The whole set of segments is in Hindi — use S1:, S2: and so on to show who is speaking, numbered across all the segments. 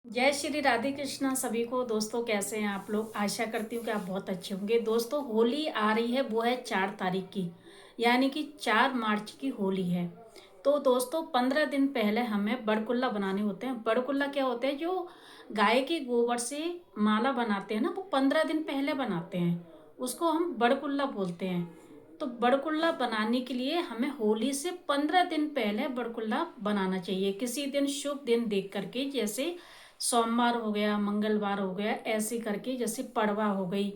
S1: जय श्री राधे कृष्णा सभी को। दोस्तों कैसे हैं आप लोग। आशा करती हूँ कि आप बहुत अच्छे होंगे। दोस्तों होली आ रही है, वो है 4 तारीख की, यानी कि 4 मार्च की होली है। तो दोस्तों 15 दिन पहले हमें बड़कुल्ला बनाने होते हैं। बड़कुल्ला क्या होते हैं, जो गाय के गोबर से माला बनाते हैं ना, वो 15 दिन पहले बनाते हैं, उसको हम बड़कुल्ला बोलते हैं। तो बड़कुल्ला बनाने के लिए हमें होली से 15 दिन पहले बड़कुल्ला बनाना चाहिए। किसी दिन शुभ दिन देख करके, जैसे सोमवार हो गया, मंगलवार हो गया, ऐसे करके, जैसे पड़वा हो गई,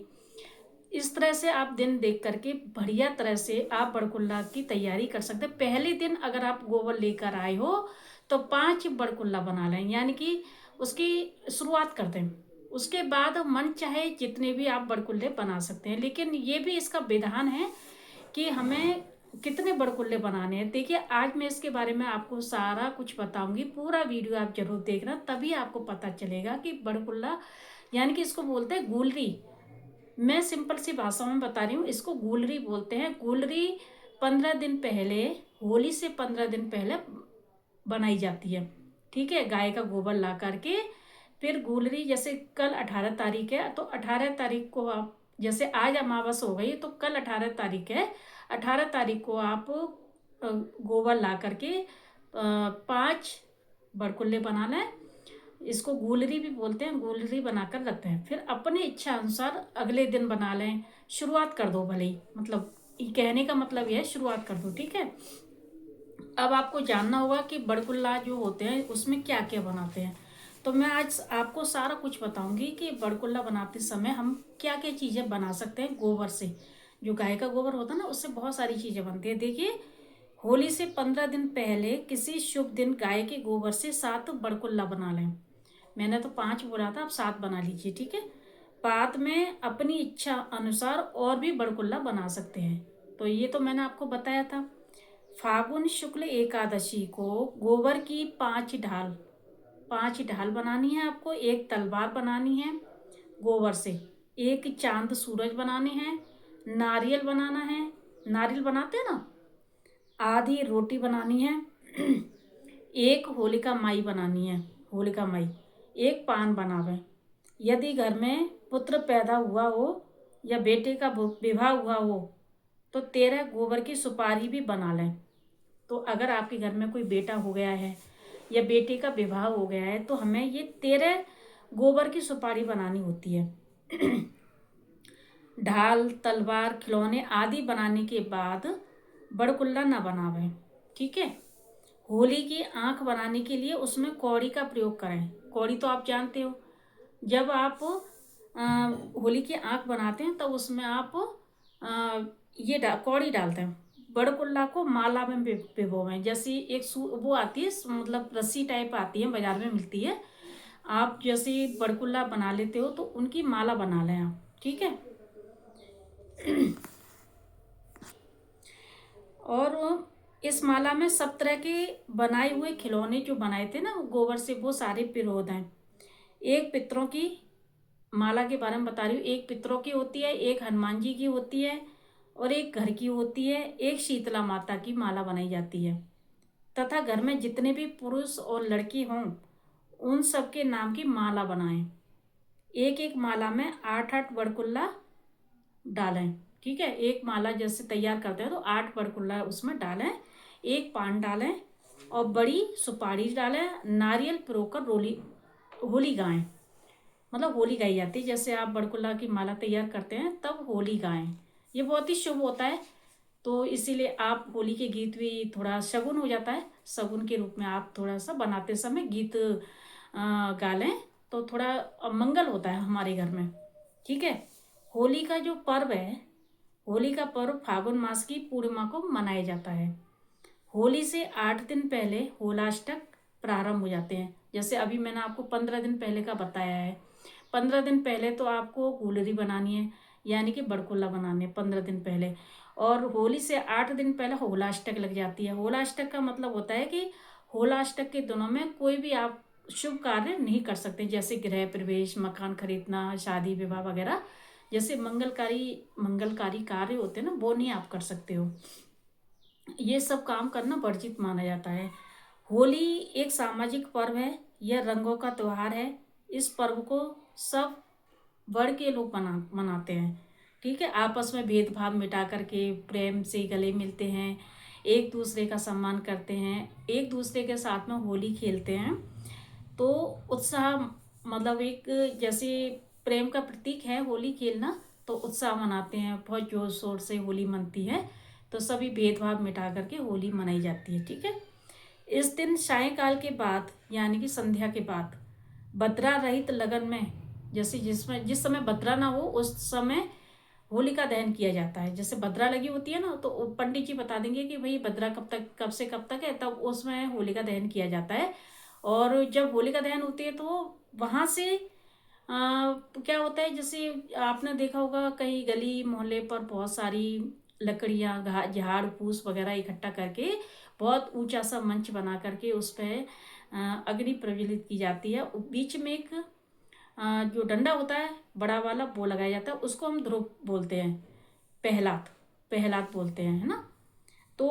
S1: इस तरह से आप दिन देख करके बढ़िया तरह से आप बड़कुल्ला की तैयारी कर सकते हैं। पहले दिन अगर आप गोबर लेकर आए हो तो 5 बड़कुल्ला बना लें, यानी कि उसकी शुरुआत कर दें। उसके बाद मन चाहे जितने भी आप बड़कुल्ले बना सकते हैं, लेकिन ये भी इसका विधान है कि हमें कितने बड़कुल्ले बनाने हैं। देखिए आज मैं इसके बारे में आपको सारा कुछ बताऊंगी, पूरा वीडियो आप जरूर देखना, तभी आपको पता चलेगा कि बड़कुल्ला यानी कि इसको बोलते हैं गुलरी। मैं सिंपल सी भाषा में बता रही हूँ, इसको गुलरी बोलते हैं। गुलरी 15 दिन पहले, होली से 15 दिन पहले बनाई जाती है। ठीक है, गाय का गोबर ला करके फिर गुलरी, जैसे कल 18 तारीख है तो 18 तारीख को आप, जैसे आज अमावस हो गई तो कल 18 तारीख है, 18 तारीख को आप गोबर ला करके 5 बड़कुल्ले बना लें। इसको गूलरी भी बोलते हैं, गूलरी बनाकर रखते हैं। फिर अपने इच्छा अनुसार अगले दिन बना लें, शुरुआत कर दो भले ही, मतलब ये कहने का मतलब यह है शुरुआत कर दो। ठीक है, अब आपको जानना होगा कि बड़कुल्ला जो होते हैं उसमें क्या क्या बनाते हैं। तो मैं आज आपको सारा कुछ बताऊंगी कि बड़कुल्ला बनाते समय हम क्या क्या चीज़ें बना सकते हैं गोबर से। जो गाय का गोबर होता है ना, उससे बहुत सारी चीज़ें बनती है। देखिए, होली से 15 दिन पहले किसी शुभ दिन गाय के गोबर से 7 बड़कुल्ला बना लें। मैंने तो 5 बोला था, आप 7 बना लीजिए। ठीक है, बाद में अपनी इच्छा अनुसार और भी बड़कुल्ला बना सकते हैं। तो ये तो मैंने आपको बताया था। फागुन शुक्ल एकादशी को गोबर की 5 ढाल, 5 ढाल बनानी है आपको। एक तलवार बनानी है गोबर से, एक चांद सूरज बनाने हैं, नारियल बनाना है, नारियल बनाते हैं ना, आधी रोटी बनानी है, एक होलिका माई बनानी है, होलिका माई, एक पान बनावे। यदि घर में पुत्र पैदा हुआ हो या बेटे का विवाह हुआ हो तो 13 गोबर की सुपारी भी बना लें। तो अगर आपके घर में कोई बेटा हो गया है या बेटे का विवाह हो गया है तो हमें ये 13 गोबर की सुपारी बनानी होती है। ढाल, तलवार, खिलौने आदि बनाने के बाद बड़कुल्ला न बनावें। ठीक है, होली की आंख बनाने के लिए उसमें कौड़ी का प्रयोग करें। कौड़ी तो आप जानते हो, जब आप होली की आंख बनाते हैं तब उसमें आप ये कौड़ी डालते हैं। बड़कुल्ला को माला में भिगोवें। जैसी एक वो आती है, मतलब रस्सी टाइप आती है, बाजार में मिलती है। आप जैसे बड़कुल्ला बना लेते हो तो उनकी माला बना लें आप। ठीक है, और इस माला में सब तरह के बनाए हुए खिलौने जो बनाए थे ना गोबर से, वो सारे पिरो दें। एक पितरों की माला के बारे में बता रही हूँ। एक पितरों की होती है, एक हनुमान जी की होती है, और एक घर की होती है, एक शीतला माता की माला बनाई जाती है। तथा घर में जितने भी पुरुष और लड़की हों उन सबके नाम की माला बनाएं। एक एक माला में 8 8 बड़कुल्ला डालें। ठीक है, एक माला जैसे तैयार करते हैं तो 8 बड़कुल्ला उसमें डालें, एक पान डालें और बड़ी सुपारी डालें। नारियल पिरोकर रोली होली गाएं, मतलब होली गाई जाती है। जैसे आप बड़कुल्ला की माला तैयार करते हैं तब होली गाएं, ये बहुत ही शुभ होता है। तो इसीलिए आप होली के गीत भी, थोड़ा शगुन हो जाता है, शगुन के रूप में आप थोड़ा सा बनाते समय गीत गा लें तो थोड़ा मंगल होता है हमारे घर में। ठीक है, होली का जो पर्व है, होली का पर्व फागुन मास की पूर्णिमा को मनाया जाता है। होली से 8 दिन पहले होलाष्टक प्रारंभ हो जाते हैं। जैसे अभी मैंने आपको 15 दिन पहले का बताया है। 15 दिन पहले तो आपको गुलरी बनानी है, यानी कि बड़कुल्ला बनाने 15 दिन पहले। और होली से 8 दिन पहले होलाष्टक लग जाती है। होलाष्टक का मतलब होता है कि होलाष्टक के दिनों में कोई भी आप शुभ कार्य नहीं कर सकते, जैसे गृह प्रवेश, मकान खरीदना, शादी विवाह वगैरह, जैसे मंगलकारी कार्य होते हैं ना, वो नहीं आप कर सकते हो। ये सब काम करना वर्जित माना जाता है। होली एक सामाजिक पर्व है, यह रंगों का त्योहार है। इस पर्व को सब वर्ग के लोग मनाते हैं। ठीक है, आपस में भेदभाव मिटा करके प्रेम से गले मिलते हैं, एक दूसरे का सम्मान करते हैं, एक दूसरे के साथ में होली खेलते हैं। तो उत्साह, मतलब एक जैसे प्रेम का प्रतीक है होली खेलना, तो उत्साह मनाते हैं, बहुत जोर शोर से होली मनती है। तो सभी भेदभाव मिटा करके होली मनाई जाती है। ठीक है, इस दिन सायंकाल के बाद यानी कि संध्या के बाद भद्रा रहित लगन में, जैसे जिस समय भद्रा ना हो उस समय होलिका दहन किया जाता है। जैसे भद्रा लगी होती है ना, तो पंडित जी बता देंगे कि भाई भद्रा कब से कब तक है, तब उसमें होलिका दहन किया जाता है। और जब होलिका दहन होती है तो वहां से क्या होता है, जैसे आपने देखा होगा कहीं गली मोहल्ले पर बहुत सारी लकड़ियाँ झाड़ फूस वगैरह इकट्ठा करके बहुत ऊंचा सा मंच बना करके उस पर अग्नि प्रज्वलित की जाती है। बीच में एक जो डंडा होता है बड़ा वाला वो लगाया जाता है, उसको हम ध्रुव बोलते हैं, पहलात पहलात बोलते हैं, है ना। तो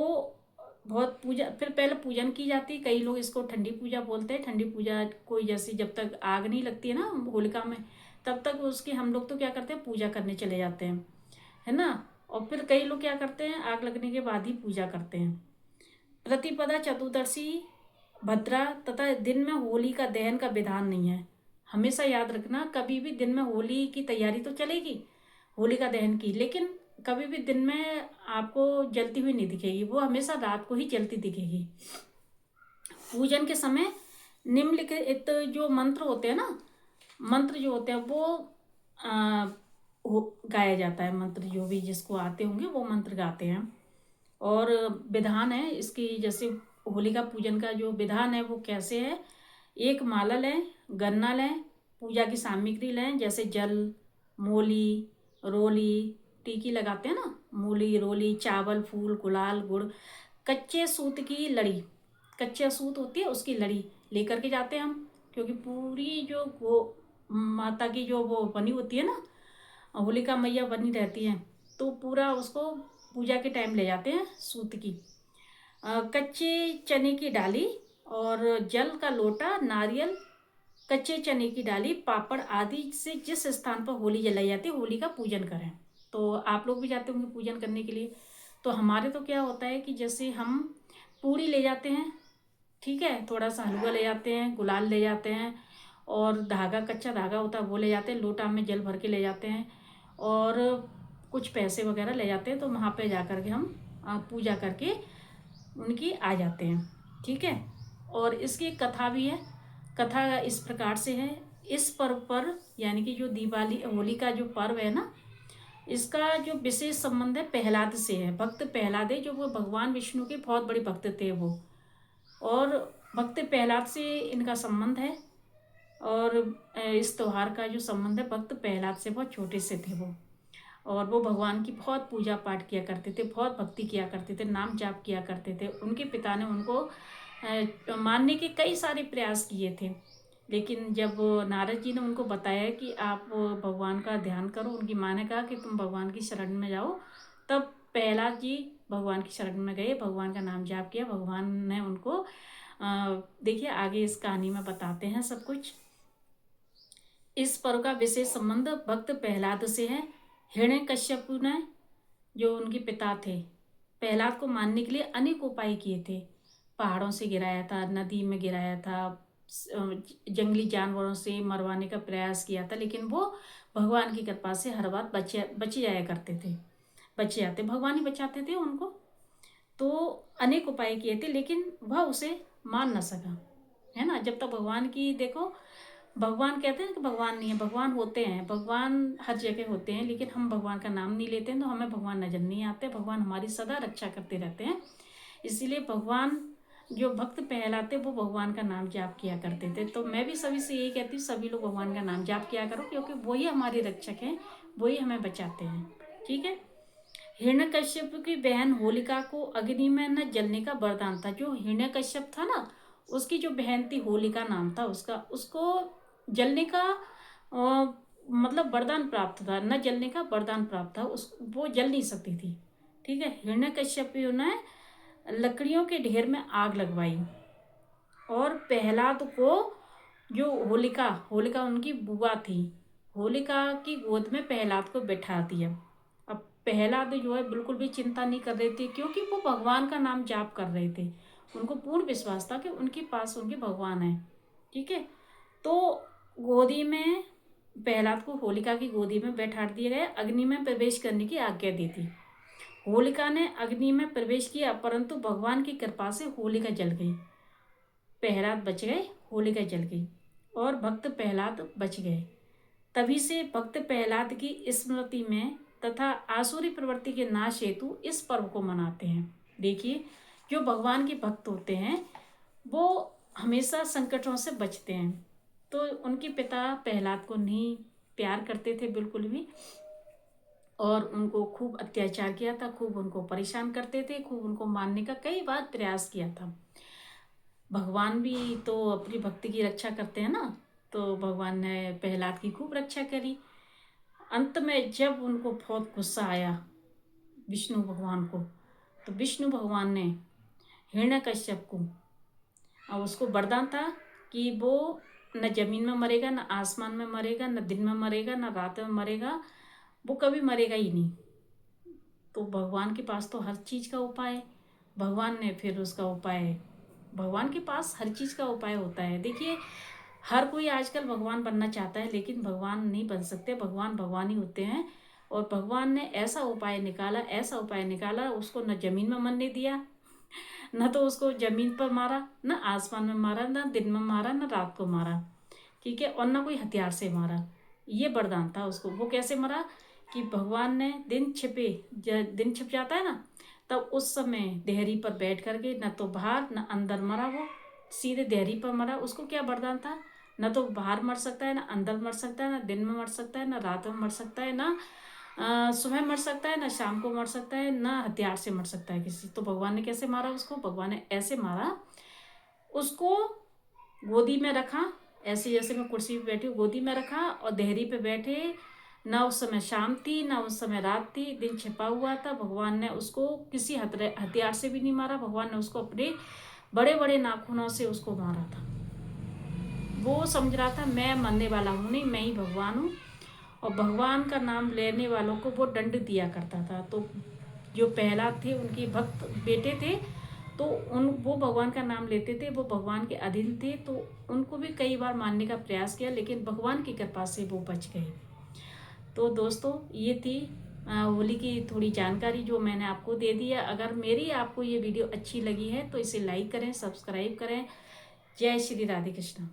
S1: बहुत पूजा, फिर पहले पूजन की जाती है। कई लोग इसको ठंडी पूजा बोलते हैं। ठंडी पूजा कोई, जैसे जब तक आग नहीं लगती है ना होलिका में, तब तक उसकी हम लोग तो क्या करते हैं, पूजा करने चले जाते हैं, है ना। और फिर कई लोग क्या करते हैं, आग लगने के बाद ही पूजा करते हैं। प्रतिपदा चतुर्दशी भद्रा तथा दिन में होली का दहन का विधान नहीं है। हमेशा याद रखना, कभी भी दिन में होली की तैयारी तो चलेगी, होलिका दहन की, लेकिन कभी भी दिन में आपको जलती हुई नहीं दिखेगी, वो हमेशा रात को ही जलती दिखेगी। पूजन के समय निम्नलिखित जो मंत्र होते हैं ना, मंत्र जो होते हैं वो आ, गाया जाता है। मंत्र जो भी जिसको आते होंगे वो मंत्र गाते हैं। और विधान है इसकी, जैसे होलिका पूजन का जो विधान है वो कैसे है। एक माला लें, गन्ना लें, पूजा की सामग्री लें, जैसे जल, मूली, रोली, टीकी लगाते हैं ना, मूली रोली, चावल, फूल, गुलाल, गुड़, कच्चे सूत की लड़ी, कच्चे सूत होती है उसकी लड़ी लेकर के जाते हैं हम, क्योंकि पूरी जो वो माता की जो वो बनी होती है ना, होलिका मैया बनी रहती हैं, तो पूरा उसको पूजा के टाइम ले जाते हैं सूत की। कच्चे चने की डाली और जल का लोटा, नारियल, कच्चे चने की डाली, पापड़ आदि से जिस स्थान पर होली जलाई जाती है होली का पूजन करें। तो आप लोग भी जाते होंगे पूजन करने के लिए। तो हमारे तो क्या होता है कि जैसे हम पूरी ले जाते हैं, ठीक है, थोड़ा सा हलवा ले जाते हैं, गुलाल ले जाते हैं, और धागा, कच्चा धागा होता है वो ले जाते हैं, लोटा में जल भर के ले जाते हैं, और कुछ पैसे वगैरह ले जाते हैं। तो वहाँ पे जा कर के हम पूजा करके उनकी आ जाते हैं। ठीक है, और इसकी एक कथा भी है। कथा इस प्रकार से है, इस पर्व पर यानी कि जो दिवाली होली का जो पर्व है ना, इसका जो विशेष संबंध है प्रहलाद से है। भक्त प्रहलाद है, जो वो भगवान विष्णु के बहुत बड़े भक्त थे वो, और भक्त प्रहलाद से इनका संबंध है। और इस त्योहार का जो संबंध है भक्त प्रहलाद से, बहुत छोटे से थे वो, और वो भगवान की बहुत पूजा पाठ किया करते थे, बहुत भक्ति किया करते थे, नाम जाप किया करते थे। उनके पिता ने उनको मारने के कई सारे प्रयास किए थे, लेकिन जब नारद जी ने उनको बताया कि आप भगवान का ध्यान करो, उनकी माँ ने कहा कि तुम भगवान की शरण में जाओ, तब प्रहलाद जी भगवान की शरण में गए, भगवान का नाम जाप किया। भगवान ने उनको देखिए आगे इस कहानी में बताते हैं सब कुछ। इस पर्व का विशेष संबंध भक्त प्रहलाद से है। हिरण्यकश्यप ने, जो उनके पिता थे, प्रहलाद को मारने के लिए अनेक उपाय किए थे। पहाड़ों से गिराया था, नदी में गिराया था, जंगली जानवरों से मरवाने का प्रयास किया था, लेकिन वो भगवान की कृपा से हर बार बचे जाया करते थे, बचे जाते, भगवान ही बचाते थे उनको। तो अनेक उपाय किए थे, लेकिन वह उसे मार न सका, है ना। जब तक भगवान की देखो, भगवान कहते हैं कि भगवान नहीं है, भगवान होते हैं, भगवान हर जगह होते हैं, लेकिन हम भगवान का नाम नहीं लेते हैं तो हमें भगवान नजर नहीं आते। भगवान हमारी सदा रक्षा करते रहते हैं। इसीलिए भगवान जो भक्त कहलाते वो भगवान का नाम जाप किया करते थे। तो मैं भी सभी से यही कहती हूँ, सभी लोग भगवान का नाम जाप किया करो, क्योंकि वही हमारे रक्षक हैं, वही हमें बचाते हैं। ठीक है। हिरण्यकश्यप की बहन होलिका को अग्नि में न जलने का वरदान था। जो हिरण्यकश्यप था ना, उसकी जो बहन थी होलिका नाम था उसका, उसको जलने का मतलब वरदान प्राप्त था, न जलने का वरदान प्राप्त था, उस वो जल नहीं सकती थी। ठीक है। हिरण्यकश्यप ने लकड़ियों के ढेर में आग लगवाई और प्रहलाद को जो होलिका होलिका उनकी बुआ थी, होलिका की गोद में प्रहलाद को बैठा दिया। अब प्रहलाद जो है बिल्कुल भी चिंता नहीं कर रहे थे, क्योंकि वो भगवान का नाम जाप कर रहे थे। उनको पूर्ण विश्वास था कि उनके पास उनके भगवान है। ठीक है, तो गोदी में प्रहलाद को होलिका की गोदी में बैठा दिया गया, अग्नि में प्रवेश करने की आज्ञा दी थी। होलिका ने अग्नि में प्रवेश किया, परंतु भगवान की कृपा से होलिका जल गई। प्रहलाद बच गए, होलिका जल गई और भक्त प्रहलाद बच गए। तभी से भक्त प्रहलाद की स्मृति में तथा आसुरी प्रवृत्ति के नाश हेतु इस पर्व को मनाते हैं। देखिए, जो भगवान के भक्त होते हैं वो हमेशा संकटों से बचते हैं। तो उनके पिता प्रहलाद को नहीं प्यार करते थे बिल्कुल भी, और उनको खूब अत्याचार किया था, खूब उनको परेशान करते थे, खूब उनको मारने का कई बार प्रयास किया था। भगवान भी तो अपनी भक्ति की रक्षा करते हैं ना, तो भगवान ने प्रहलाद की खूब रक्षा करी। अंत में जब उनको बहुत गुस्सा आया विष्णु भगवान को, तो विष्णु भगवान ने हिरण्यकश्यप को, और उसको वरदान था कि वो न जमीन में मरेगा, न आसमान में मरेगा, न दिन में मरेगा, न रात में मरेगा, वो कभी मरेगा ही नहीं। तो भगवान के पास तो हर चीज़ का उपाय है। भगवान ने फिर उसका उपाय, भगवान के पास हर चीज़ का उपाय होता है। देखिए, हर कोई आजकल भगवान बनना चाहता है, लेकिन भगवान नहीं बन सकते। भगवान भगवान ही होते हैं। और भगवान ने ऐसा उपाय निकाला, ऐसा उपाय निकाला, उसको न जमीन में मरने दिया, न तो उसको जमीन पर मारा, न आसमान में मारा, न दिन में मारा, न रात को मारा। ठीक है, और न कोई हथियार से मारा। ये वरदान था उसको। वो कैसे मरा कि भगवान ने दिन छिप जाता है ना, तब उस समय देहरी पर बैठ करके, न तो बाहर न अंदर मरा, वो सीधे देहरी पर मरा। उसको क्या वरदान था, न तो बाहर मर सकता है, न अंदर मर सकता है, न दिन में मर सकता है, न रात में मर सकता है, न सुबह मर सकता है, न शाम को मर सकता है, न हथियार से मर सकता है किसी। तो भगवान ने कैसे मारा उसको, भगवान ने ऐसे मारा, उसको गोदी में रखा, ऐसे जैसे मैं कुर्सी पे बैठी हूँ, गोदी में रखा और देहरी पे बैठे। ना उस समय शाम थी, ना उस समय रात थी, दिन छिपा हुआ था। भगवान ने उसको किसी हथियार से भी नहीं मारा, भगवान ने उसको अपने बड़े बड़े नाखूनों से उसको मारा था। वो समझ रहा था मैं मरने वाला हूँ नहीं, मैं ही भगवान हूँ। और भगवान का नाम लेने वालों को वो दंड दिया करता था। तो जो प्रहलाद थे उनके भक्त बेटे थे, तो वो भगवान का नाम लेते थे, वो भगवान के अधीन थे। तो उनको भी कई बार मारने का प्रयास किया, लेकिन भगवान की कृपा से वो बच गए। तो दोस्तों, ये थी होली की थोड़ी जानकारी जो मैंने आपको दे दी है। अगर मेरी आपको ये वीडियो अच्छी लगी है तो इसे लाइक करें, सब्सक्राइब करें। जय श्री राधे कृष्ण।